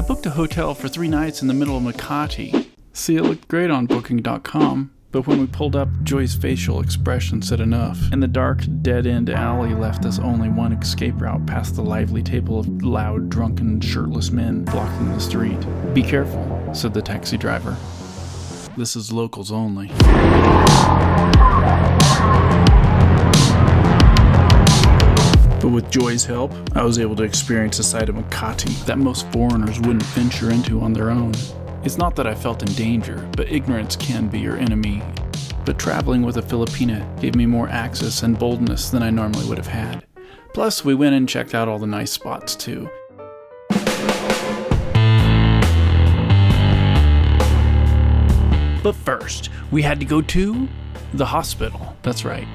booked a hotel for 3 nights in the middle of Makati. See, it looked great on Booking.com, but when we pulled up, Joy's facial expression said enough, and the dark, dead-end alley left us only one escape route past the lively table of loud, drunken, shirtless men blocking the street. "Be careful," said the taxi driver. "This is locals only." But with Joy's help, I was able to experience a side of Makati that most foreigners wouldn't venture into on their own. It's not that I felt in danger, but ignorance can be your enemy. But traveling with a Filipina gave me more access and boldness than I normally would have had. Plus, we went and checked out all the nice spots too. But first, we had to go to the hospital. That's right.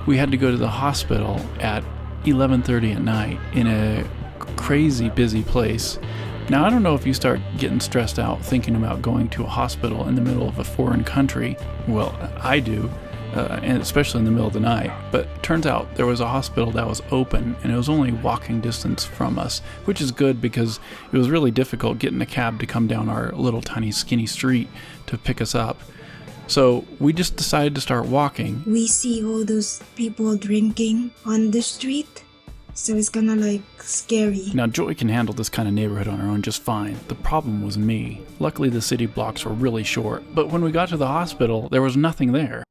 We had to go to the hospital at 11:30 at night in a crazy busy place. Now, I don't know if you start getting stressed out thinking about going to a hospital in the middle of a foreign country. Well, I do, and especially in the middle of the night. But turns out there was a hospital that was open, and it was only walking distance from us, which is good because it was really difficult getting a cab to come down our little tiny skinny street to pick us up. So we just decided to start walking. We see all those people drinking on the street, so it's kinda like scary. Now, Joy can handle this kind of neighborhood on her own just fine. The problem was me. Luckily, the city blocks were really short, but when we got to the hospital, there was nothing there.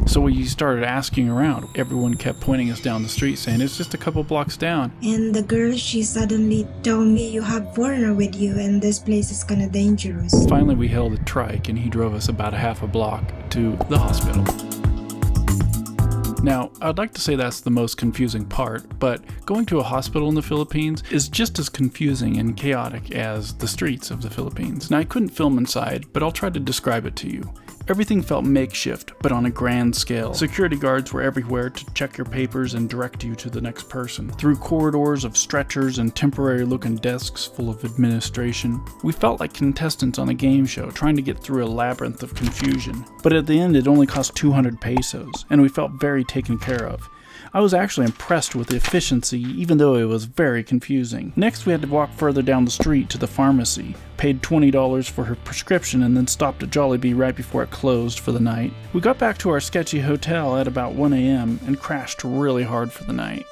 So we started asking around. Everyone kept pointing us down the street saying, "It's just a couple blocks down." And the girl, she suddenly told me, "You have foreigner with you and this place is kinda dangerous." Finally, we hailed a trike and he drove us about a half a block to the hospital. Now, I'd like to say that's the most confusing part, but going to a hospital in the Philippines is just as confusing and chaotic as the streets of the Philippines. Now, I couldn't film inside, but I'll try to describe it to you. Everything felt makeshift, but on a grand scale. Security guards were everywhere to check your papers and direct you to the next person. Through corridors of stretchers and temporary-looking desks full of administration, we felt like contestants on a game show trying to get through a labyrinth of confusion. But at the end, it only cost 200 pesos, and we felt very taken care of. I was actually impressed with the efficiency, even though it was very confusing. Next, we had to walk further down the street to the pharmacy, paid $20 for her prescription, and then stopped at Jollibee right before it closed for the night. We got back to our sketchy hotel at about 1 a.m. and crashed really hard for the night.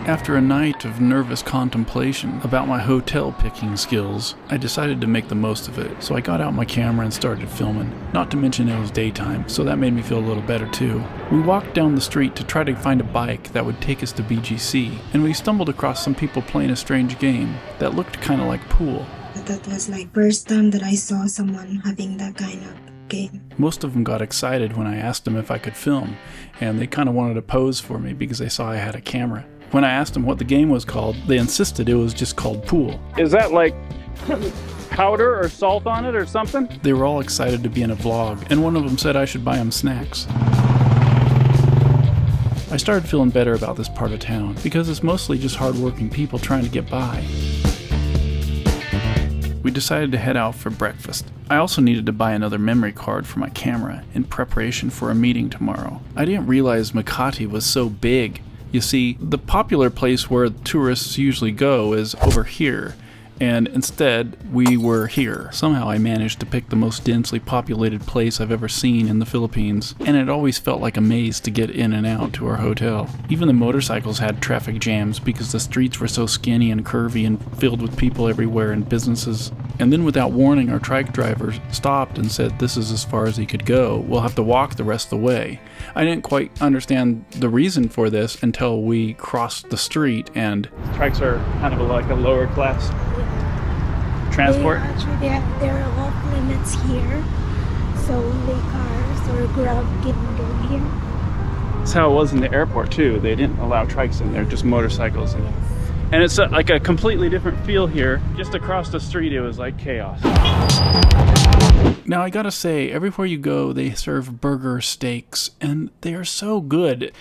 After a night of nervous contemplation about my hotel picking skills, I decided to make the most of it, so I got out my camera and started filming. Not to mention it was daytime, so that made me feel a little better too. We walked down the street to try to find a bike that would take us to BGC, and we stumbled across some people playing a strange game that looked kind of like pool. That was like first time that I saw someone having that kind of game. Most of them got excited when I asked them if I could film, and they kind of wanted to pose for me because they saw I had a camera. When I asked them what the game was called, they insisted it was just called pool. Is that like powder or salt on it or something? They were all excited to be in a vlog, and one of them said I should buy them snacks. I started feeling better about this part of town because it's mostly just hardworking people trying to get by. We decided to head out for breakfast. I also needed to buy another memory card for my camera in preparation for a meeting tomorrow. I didn't realize Makati was so big. You see, the popular place where tourists usually go is over here, and instead we were here. Somehow I managed to pick the most densely populated place I've ever seen in the Philippines, and it always felt like a maze to get in and out to our hotel. Even the motorcycles had traffic jams because the streets were so skinny and curvy and filled with people everywhere and businesses. And then without warning, our trike driver stopped and said this is as far as he could go. We'll have to walk the rest of the way. I didn't quite understand the reason for this until we crossed the street, and Trikes are kind of like a lower class transport. There are off limits here, so only cars or Grab can go here. That's how it was in the airport too. They didn't allow trikes in there, just motorcycles. And it's like a completely different feel here. Just across the street, it was like chaos. now I gotta say, everywhere you go, they serve burger steaks, and they are so good.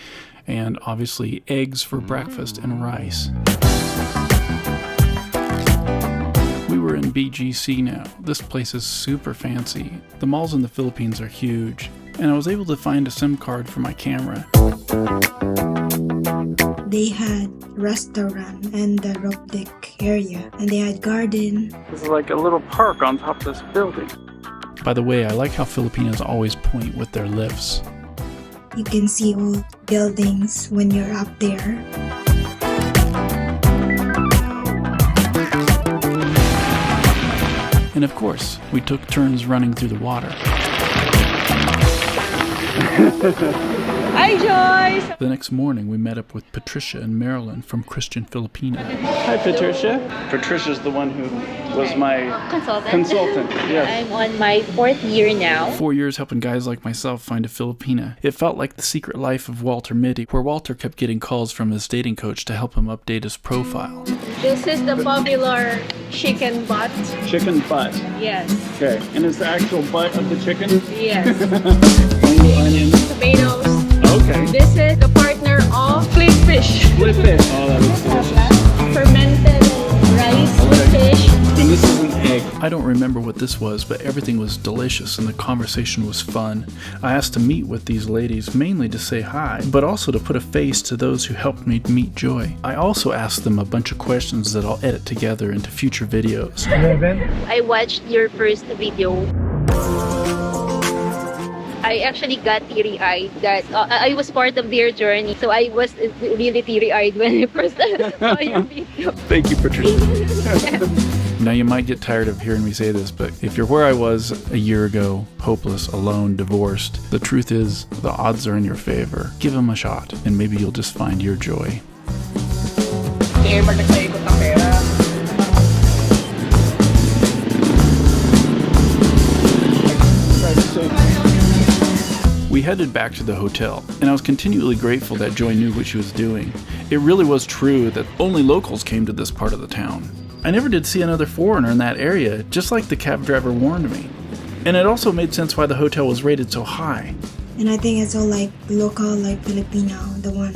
And obviously eggs for breakfast and rice. We were in BGC now. This place is super fancy. The malls in the Philippines are huge, and I was able to find a SIM card for my camera. they had restaurant and the rope deck area, and they had garden. This is like a little park on top of this building. By the way, I like how Filipinos always point with their lifts. You can see old buildings when you're up there. And of course, we took turns running through the water. Hi, Joyce! The next morning, we met up with Patricia and Marilyn from Christian Filipina. Hi, Patricia. Patricia's the one who was my consultant. Yes. I'm on my 4th year now. 4 years helping guys like myself find a Filipina. It felt like the secret life of Walter Mitty, where Walter kept getting calls from his dating coach to help him update his profile. This is the popular chicken butt. Chicken butt. Yes. Okay. And it's the actual butt of the chicken? Yes. Onions. Tomatoes. Okay. This is the partner of flip fish. Flip fish. Oh, that looks delicious. Fermented rice with fish. And this is an egg. I don't remember what this was, but everything was delicious and the conversation was fun. I asked to meet with these ladies mainly to say hi, but also to put a face to those who helped me meet Joy. I also asked them a bunch of questions that I'll edit together into future videos. I watched your first video. I actually got teary-eyed that I was part of their journey. So I was really teary-eyed when I first saw your video. Thank you, Patricia. Now you might get tired of hearing me say this, but if you're where I was a year ago, hopeless, alone, divorced, the truth is the odds are in your favor. Give them a shot and maybe you'll just find your joy. We headed back to the hotel, and I was continually grateful that Joy knew what she was doing. It really was true that only locals came to this part of the town. I never did see another foreigner in that area, just like the cab driver warned me. And it also made sense why the hotel was rated so high. And I think it's all like local, like Filipino, the one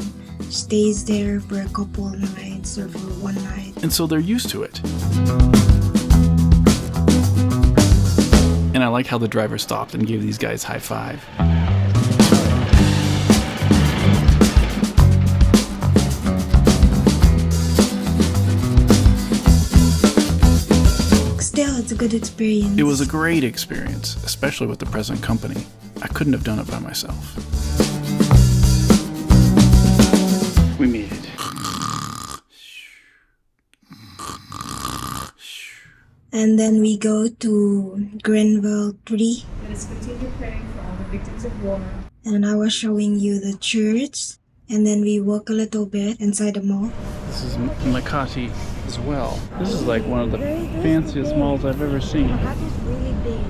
stays there for a couple nights or for one night. And so they're used to it. And I like how the driver stopped and gave these guys high five. Still, it's a good experience. It was a great experience, especially with the present company. I couldn't have done it by myself. We made it. And then we go to Grenville 3. Let us continue praying for all the victims of war. And I was showing you the church. And then we walk a little bit inside the mall. This is Makati as well. This is like one of the fanciest malls I've ever seen. Makati's really big.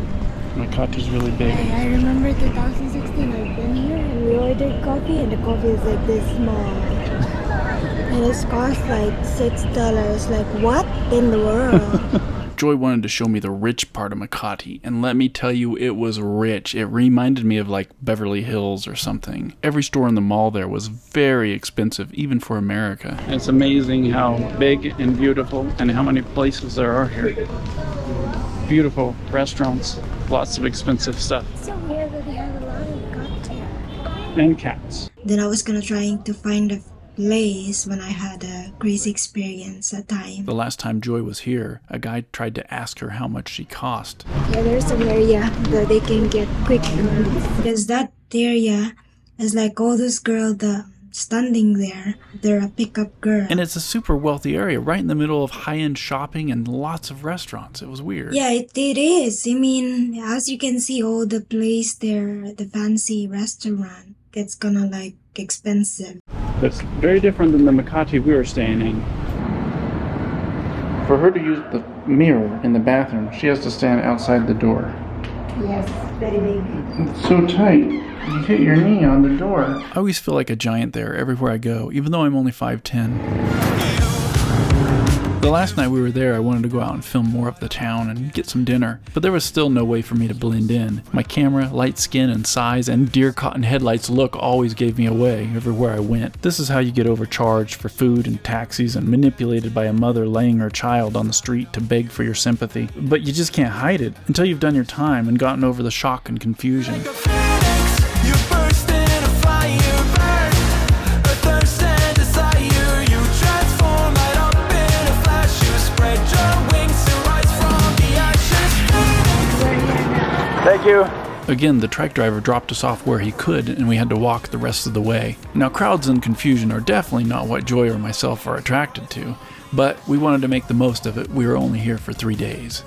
Makati's really big. I remember 2016, I've been here and we ordered coffee and the coffee is like this small. And it's cost like $6. Like, what in the world? Joy wanted to show me the rich part of Makati, and let me tell you, it was rich. It reminded me of like Beverly Hills or something. Every store in the mall there was very expensive, even for America. It's amazing how big and beautiful and how many places there are here. Beautiful restaurants, lots of expensive stuff. It's so weird that they have a lot of cats here. And cats. Then I was gonna trying to find a place when I had a crazy experience at time. The last time Joy was here, a guy tried to ask her how much she cost. Yeah, there's some area that they can get quick because that area is like all those girls that standing there. They're a pickup girl. And it's a super wealthy area, right in the middle of high-end shopping and lots of restaurants. It was weird. Yeah, it is. I mean, as you can see, all the place there, the fancy restaurant, it's gonna like expensive. That's very different than the Makati we were staying in. For her to use the mirror in the bathroom, she has to stand outside the door. Yes, very big. It's so tight. You hit your knee on the door. I always feel like a giant there everywhere I go, even though I'm only 5'10". The last night we were there, I wanted to go out and film more of the town and get some dinner, but there was still no way for me to blend in. My camera, light skin and size, and deer cotton headlights look always gave me away everywhere I went. This is how you get overcharged for food and taxis and manipulated by a mother laying her child on the street to beg for your sympathy. But you just can't hide it until you've done your time and gotten over the shock and confusion. You burst in a fire burn, a thirst and desire. Thank you. Again, the trike driver dropped us off where he could, and we had to walk the rest of the way. Now, crowds and confusion are definitely not what Joy or myself are attracted to, but we wanted to make the most of it. We were only here for 3 days.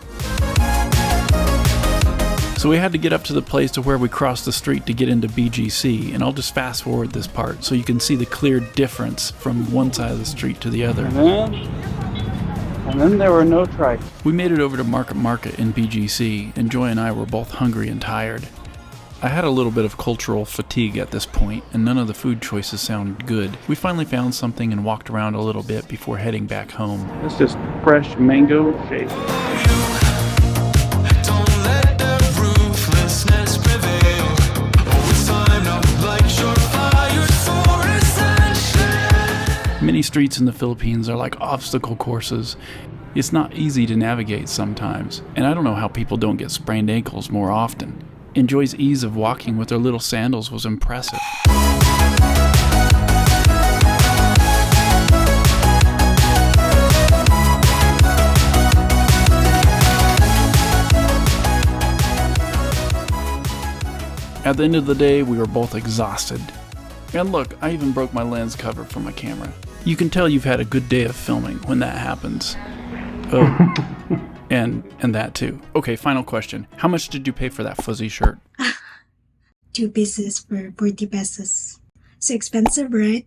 So we had to get up to the place to where we crossed the street to get into BGC, and I'll just fast forward this part so you can see the clear difference from one side of the street to the other. And then there were no trikes. We made it over to Market in BGC, and Joy and I were both hungry and tired. I had a little bit of cultural fatigue at this point, and none of the food choices sounded good. We finally found something and walked around a little bit before heading back home. It's just fresh mango shake. Many streets in the Philippines are like obstacle courses. It's not easy to navigate sometimes, and I don't know how people don't get sprained ankles more often. And Joy's ease of walking with her little sandals was impressive. At the end of the day, we were both exhausted. And look, I even broke my lens cover for my camera. You can tell you've had a good day of filming when that happens. Oh, and that too. Okay, final question. How much did you pay for that fuzzy shirt? 2 pieces for 40 pesos. So expensive, right?